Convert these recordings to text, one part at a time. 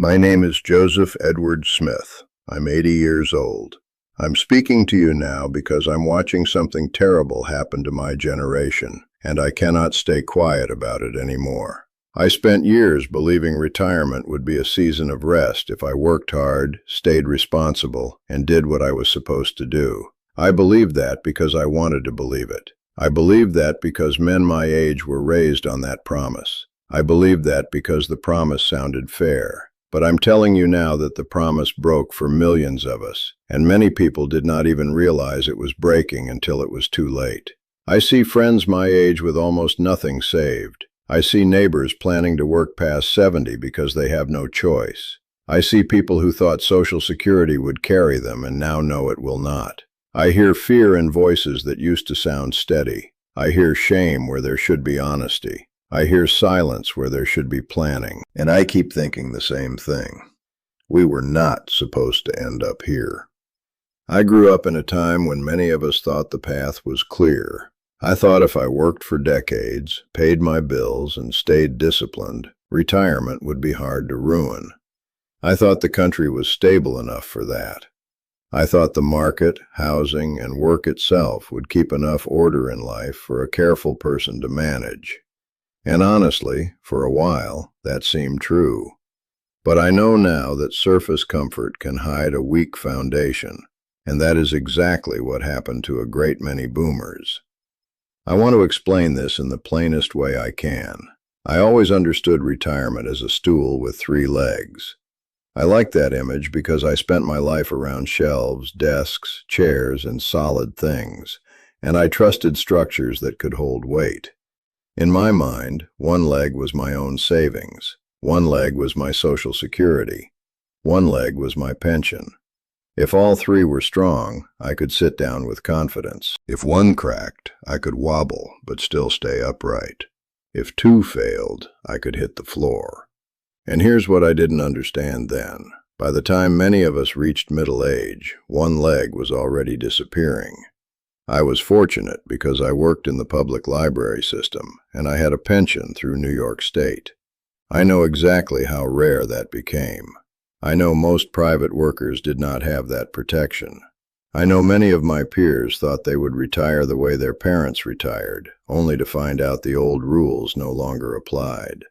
My name is Joseph Edward Smith. I'm 80 years old. I'm speaking to you now because I'm watching something terrible happen to my generation, and I cannot stay quiet about it anymore. I spent years believing retirement would be a season of rest if I worked hard, stayed responsible, and did what I was supposed to do. I believed that because I wanted to believe it. I believed that because men my age were raised on that promise. I believed that because the promise sounded fair. But I'm telling you now that the promise broke for millions of us, and many people did not even realize it was breaking until it was too late. I see friends my age with almost nothing saved. I see neighbors planning to work past 70 because they have no choice. I see people who thought Social Security would carry them and now know it will not. I hear fear in voices that used to sound steady. I hear shame where there should be honesty. I hear silence where there should be planning. And I keep thinking the same thing. We were not supposed to end up here. I grew up in a time when many of us thought the path was clear. I thought if I worked for decades, paid my bills, and stayed disciplined, retirement would be hard to ruin. I thought the country was stable enough for that. I thought the market, housing, and work itself would keep enough order in life for a careful person to manage. And honestly, for a while, that seemed true. But I know now that surface comfort can hide a weak foundation, and that is exactly what happened to a great many boomers. I want to explain this in the plainest way I can. I always understood retirement as a stool with 3 legs. I like that image because I spent my life around shelves, desks, chairs, and solid things, and I trusted structures that could hold weight. In my mind, 1 leg was my own savings, 1 leg was my Social Security, 1 leg was my pension. If all 3 were strong, I could sit down with confidence. If 1 cracked, I could wobble but still stay upright. If 2 failed, I could hit the floor. And here's what I didn't understand then. By the time many of us reached middle age, 1 leg was already disappearing. I was fortunate because I worked in the public library system, and I had a pension through New York State. I know exactly how rare that became. I know most private workers did not have that protection. I know many of my peers thought they would retire the way their parents retired, only to find out the old rules no longer applied.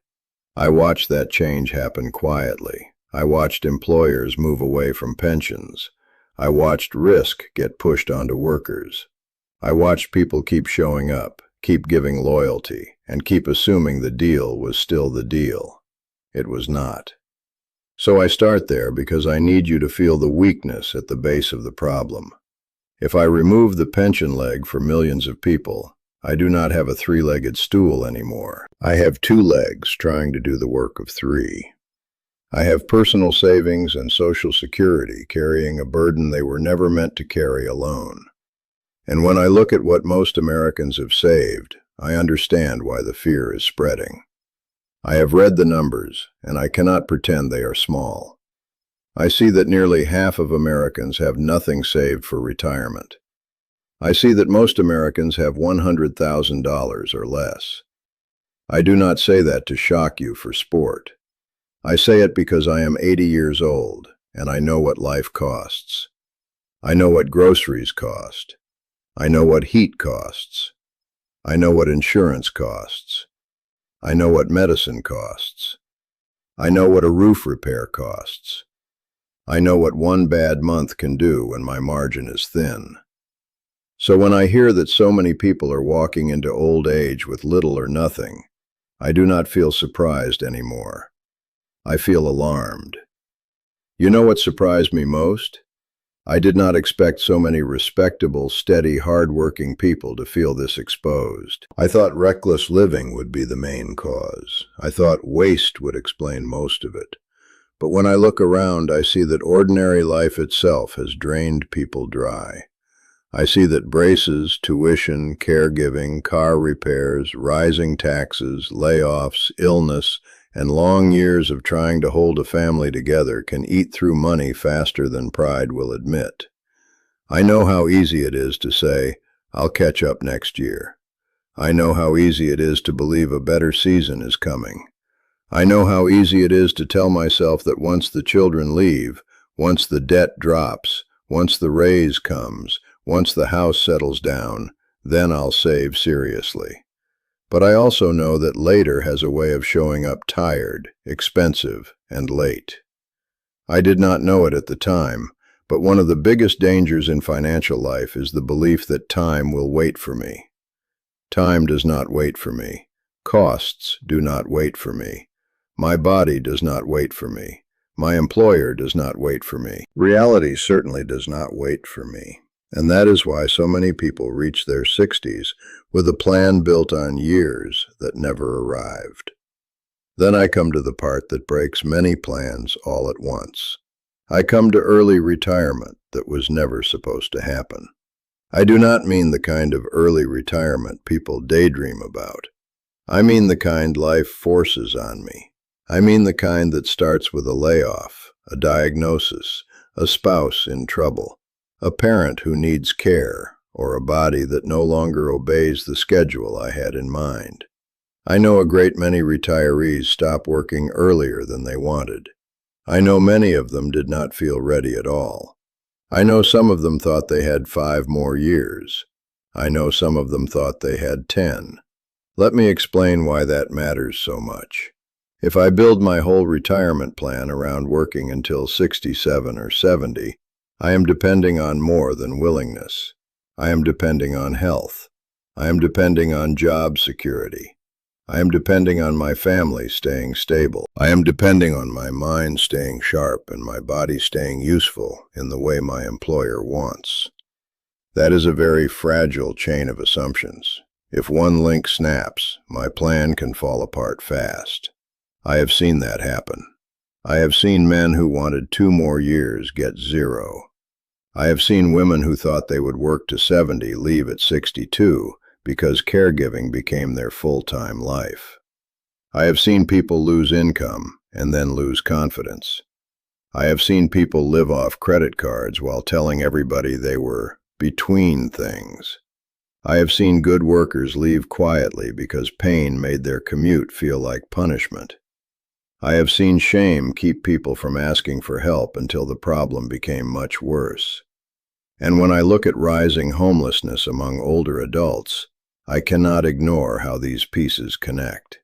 I watched that change happen quietly. I watched employers move away from pensions. I watched risk get pushed onto workers. I watched people keep showing up, keep giving loyalty, and keep assuming the deal was still the deal. It was not. So I start there because I need you to feel the weakness at the base of the problem. If I remove the pension leg for millions of people, I do not have a 3-legged stool anymore. I have 2 legs trying to do the work of 3. I have personal savings and Social Security carrying a burden they were never meant to carry alone. And when I look at what most Americans have saved, I understand why the fear is spreading. I have read the numbers, and I cannot pretend they are small. I see that nearly half of Americans have nothing saved for retirement. I see that most Americans have $100,000 or less. I do not say that to shock you for sport. I say it because I am 80 years old, and I know what life costs. I know what groceries cost. I know what heat costs. I know what insurance costs. I know what medicine costs. I know what a roof repair costs. I know what 1 bad month can do when my margin is thin. So when I hear that so many people are walking into old age with little or nothing, I do not feel surprised anymore. I feel alarmed. You know what surprised me most? I did not expect so many respectable, steady, hard-working people to feel this exposed. I thought reckless living would be the main cause. I thought waste would explain most of it. But when I look around, I see that ordinary life itself has drained people dry. I see that braces, tuition, caregiving, car repairs, rising taxes, layoffs, illness, and long years of trying to hold a family together can eat through money faster than pride will admit. I know how easy it is to say, "I'll catch up next year." I know how easy it is to believe a better season is coming. I know how easy it is to tell myself that once the children leave, once the debt drops, once the raise comes, once the house settles down, then I'll save seriously. But I also know that later has a way of showing up tired, expensive, and late. I did not know it at the time, but one of the biggest dangers in financial life is the belief that time will wait for me. Time does not wait for me. Costs do not wait for me. My body does not wait for me. My employer does not wait for me. Reality certainly does not wait for me. And that is why so many people reach their 60s with a plan built on years that never arrived. Then I come to the part that breaks many plans all at once. I come to early retirement that was never supposed to happen. I do not mean the kind of early retirement people daydream about. I mean the kind life forces on me. I mean the kind that starts with a layoff, a diagnosis, a spouse in trouble, a parent who needs care, or a body that no longer obeys the schedule I had in mind. I know a great many retirees stop working earlier than they wanted. I know many of them did not feel ready at all. I know some of them thought they had 5 more years. I know some of them thought they had 10. Let me explain why that matters so much. If I build my whole retirement plan around working until 67 or 70, I am depending on more than willingness. I am depending on health. I am depending on job security. I am depending on my family staying stable. I am depending on my mind staying sharp and my body staying useful in the way my employer wants. That is a very fragile chain of assumptions. If one link snaps, my plan can fall apart fast. I have seen that happen. I have seen men who wanted 2 more years get 0. I have seen women who thought they would work to 70 leave at 62 because caregiving became their full-time life. I have seen people lose income and then lose confidence. I have seen people live off credit cards while telling everybody they were between things. I have seen good workers leave quietly because pain made their commute feel like punishment. I have seen shame keep people from asking for help until the problem became much worse. And when I look at rising homelessness among older adults, I cannot ignore how these pieces connect.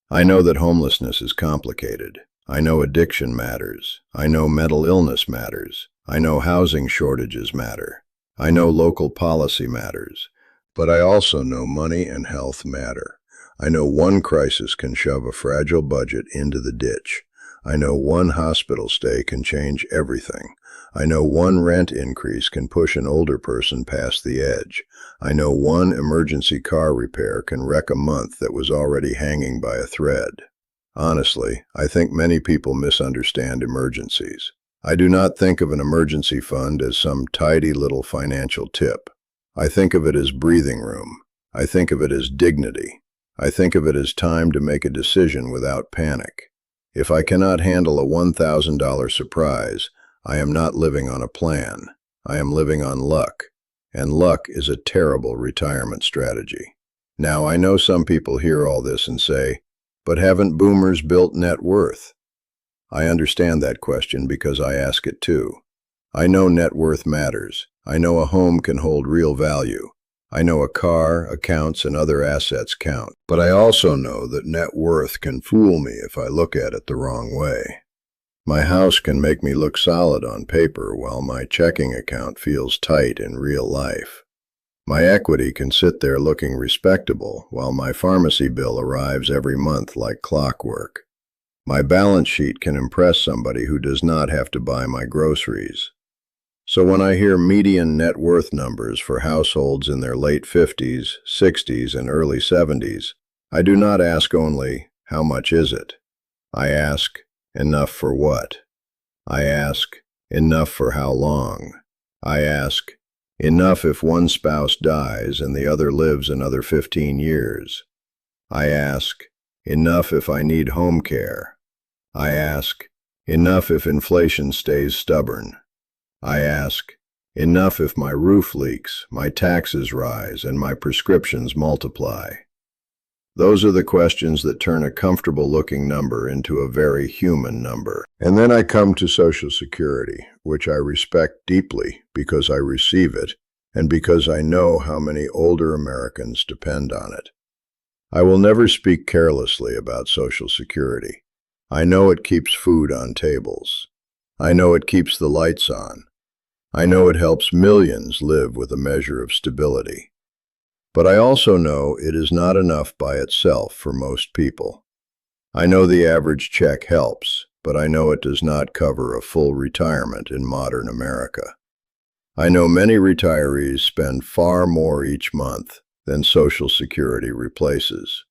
I know that homelessness is complicated. I know addiction matters. I know mental illness matters. I know housing shortages matter. I know local policy matters. But I also know money and health matter. I know one crisis can shove a fragile budget into the ditch. I know one hospital stay can change everything. I know one rent increase can push an older person past the edge. I know one emergency car repair can wreck a month that was already hanging by a thread. Honestly, I think many people misunderstand emergencies. I do not think of an emergency fund as some tidy little financial tip. I think of it as breathing room. I think of it as dignity. I think of it as time to make a decision without panic. If I cannot handle a $1,000 surprise, I am not living on a plan. I am living on luck. And luck is a terrible retirement strategy. Now, I know some people hear all this and say, but haven't boomers built net worth? I understand that question because I ask it too. I know net worth matters. I know a home can hold real value. I know a car, accounts, and other assets count. But I also know that net worth can fool me if I look at it the wrong way. My house can make me look solid on paper while my checking account feels tight in real life. My equity can sit there looking respectable while my pharmacy bill arrives every month like clockwork. My balance sheet can impress somebody who does not have to buy my groceries. So when I hear median net worth numbers for households in their late 50s, 60s, and early 70s, I do not ask only, how much is it? I ask, enough for what? I ask, enough for how long? I ask, enough if one spouse dies and the other lives another 15 years? I ask, enough if I need home care? I ask, enough if inflation stays stubborn? I ask, enough if my roof leaks, my taxes rise, and my prescriptions multiply? Those are the questions that turn a comfortable-looking number into a very human number. And then I come to Social Security, which I respect deeply because I receive it and because I know how many older Americans depend on it. I will never speak carelessly about Social Security. I know it keeps food on tables. I know it keeps the lights on. I know it helps millions live with a measure of stability. But I also know it is not enough by itself for most people. I know the average check helps, but I know it does not cover a full retirement in modern America. I know many retirees spend far more each month than Social Security replaces.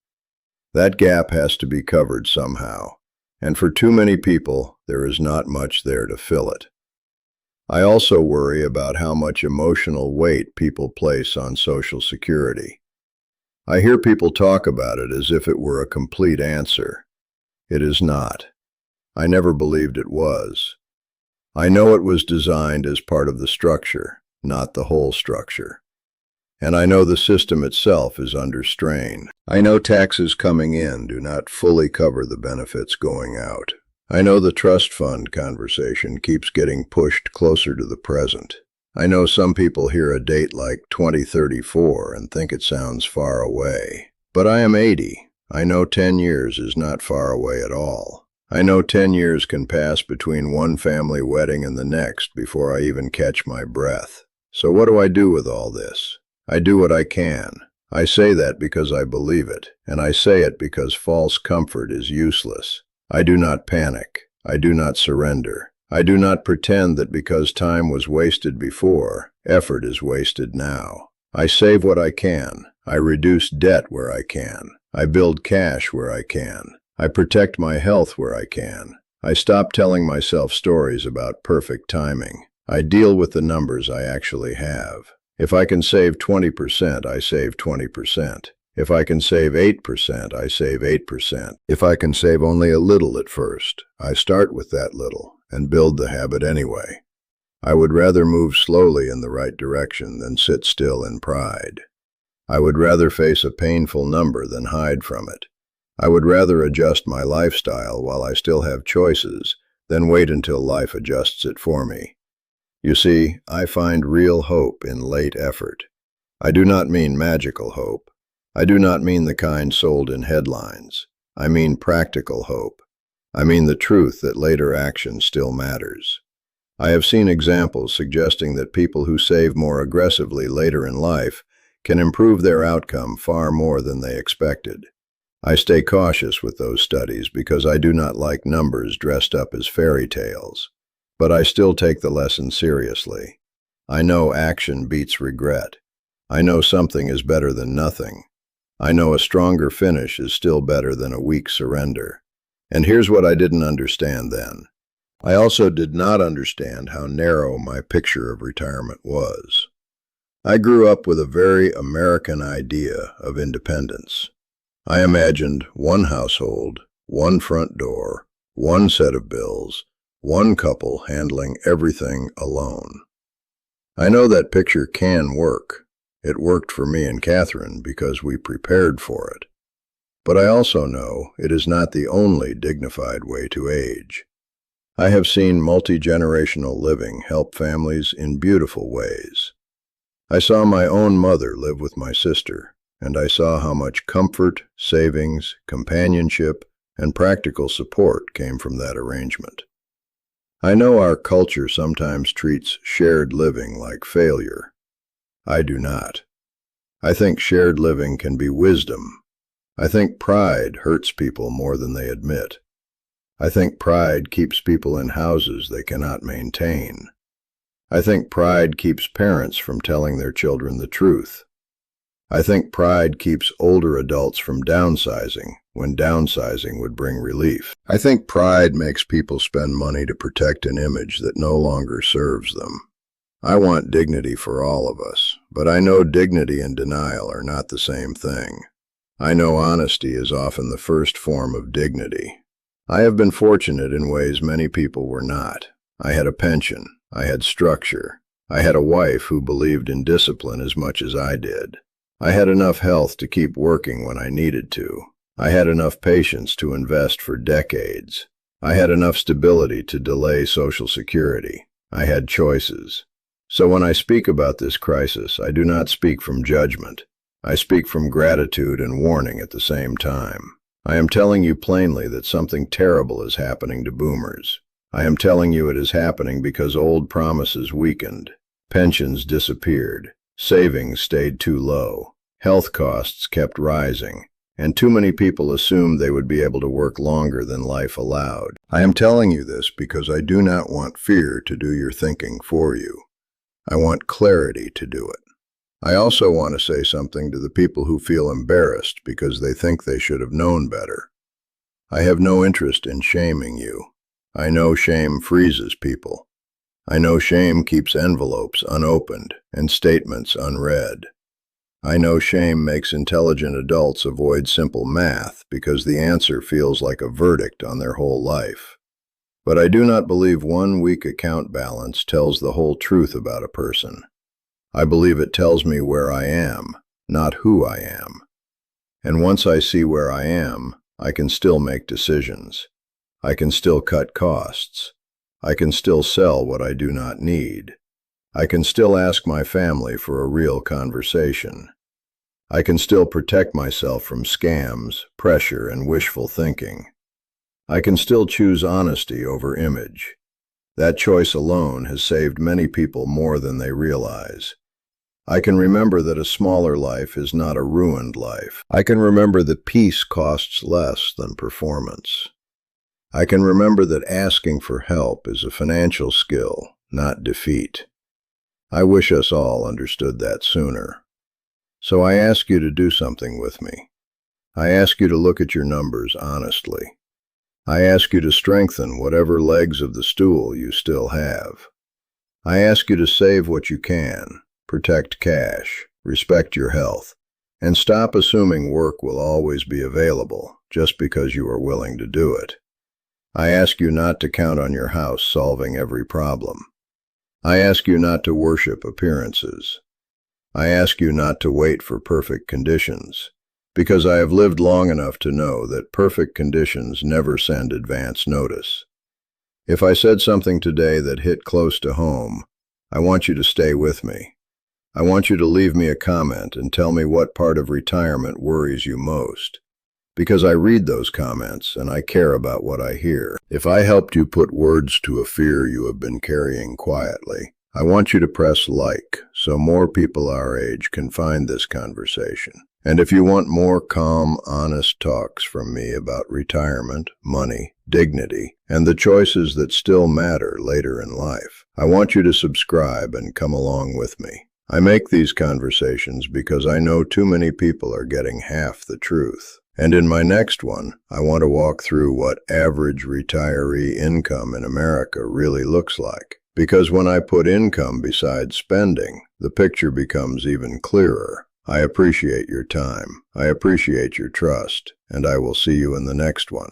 That gap has to be covered somehow, and for too many people, there is not much there to fill it. I also worry about how much emotional weight people place on Social Security. I hear people talk about it as if it were a complete answer. It is not. I never believed it was. I know it was designed as part of the structure, not the whole structure. And I know the system itself is under strain. I know taxes coming in do not fully cover the benefits going out. I know the trust fund conversation keeps getting pushed closer to the present. I know some people hear a date like 2034 and think it sounds far away. But I am 80. I know 10 years is not far away at all. I know 10 years can pass between one family wedding and the next before I even catch my breath. So what do I do with all this? I do what I can. I say that because I believe it, and I say it because false comfort is useless. I do not panic. I do not surrender. I do not pretend that because time was wasted before, effort is wasted now. I save what I can. I reduce debt where I can. I build cash where I can. I protect my health where I can. I stop telling myself stories about perfect timing. I deal with the numbers I actually have. If I can save 20%, I save 20%. If I can save 8%, I save 8%. If I can save only a little at first, I start with that little and build the habit anyway. I would rather move slowly in the right direction than sit still in pride. I would rather face a painful number than hide from it. I would rather adjust my lifestyle while I still have choices than wait until life adjusts it for me. You see, I find real hope in late effort. I do not mean magical hope. I do not mean the kind sold in headlines. I mean practical hope. I mean the truth that later action still matters. I have seen examples suggesting that people who save more aggressively later in life can improve their outcome far more than they expected. I stay cautious with those studies because I do not like numbers dressed up as fairy tales. But I still take the lesson seriously. I know action beats regret. I know something is better than nothing. I know a stronger finish is still better than a weak surrender. And here's what I didn't understand then. I also did not understand how narrow my picture of retirement was. I grew up with a very American idea of independence. I imagined one household, one front door, one set of bills, one couple handling everything alone. I know that picture can work. It worked for me and Catherine because we prepared for it. But I also know it is not the only dignified way to age. I have seen multi-generational living help families in beautiful ways. I saw my own mother live with my sister, and I saw how much comfort, savings, companionship, and practical support came from that arrangement. I know our culture sometimes treats shared living like failure. I do not. I think shared living can be wisdom. I think pride hurts people more than they admit. I think pride keeps people in houses they cannot maintain. I think pride keeps parents from telling their children the truth. I think pride keeps older adults from downsizing when downsizing would bring relief. I think pride makes people spend money to protect an image that no longer serves them. I want dignity for all of us, but I know dignity and denial are not the same thing. I know honesty is often the first form of dignity. I have been fortunate in ways many people were not. I had a pension. I had structure. I had a wife who believed in discipline as much as I did. I had enough health to keep working when I needed to. I had enough patience to invest for decades. I had enough stability to delay Social Security. I had choices. So when I speak about this crisis, I do not speak from judgment. I speak from gratitude and warning at the same time. I am telling you plainly that something terrible is happening to boomers. I am telling you it is happening because old promises weakened, pensions disappeared, savings stayed too low, health costs kept rising, and too many people assumed they would be able to work longer than life allowed. I am telling you this because I do not want fear to do your thinking for you. I want clarity to do it. I also want to say something to the people who feel embarrassed because they think they should have known better. I have no interest in shaming you. I know shame freezes people. I know shame keeps envelopes unopened and statements unread. I know shame makes intelligent adults avoid simple math because the answer feels like a verdict on their whole life. But I do not believe one weak account balance tells the whole truth about a person. I believe it tells me where I am, not who I am. And once I see where I am, I can still make decisions. I can still cut costs. I can still sell what I do not need. I can still ask my family for a real conversation. I can still protect myself from scams, pressure, and wishful thinking. I can still choose honesty over image. That choice alone has saved many people more than they realize. I can remember that a smaller life is not a ruined life. I can remember that peace costs less than performance. I can remember that asking for help is a financial skill, not defeat. I wish us all understood that sooner. So I ask you to do something with me. I ask you to look at your numbers honestly. I ask you to strengthen whatever legs of the stool you still have. I ask you to save what you can, protect cash, respect your health, and stop assuming work will always be available just because you are willing to do it. I ask you not to count on your house solving every problem. I ask you not to worship appearances. I ask you not to wait for perfect conditions, because I have lived long enough to know that perfect conditions never send advance notice. If I said something today that hit close to home, I want you to stay with me. I want you to leave me a comment and tell me what part of retirement worries you most. Because I read those comments and I care about what I hear. If I helped you put words to a fear you have been carrying quietly, I want you to press like so more people our age can find this conversation. And if you want more calm, honest talks from me about retirement, money, dignity, and the choices that still matter later in life, I want you to subscribe and come along with me. I make these conversations because I know too many people are getting half the truth. And in my next one, I want to walk through what average retiree income in America really looks like. Because when I put income beside spending, the picture becomes even clearer. I appreciate your time. I appreciate your trust, and I will see you in the next one.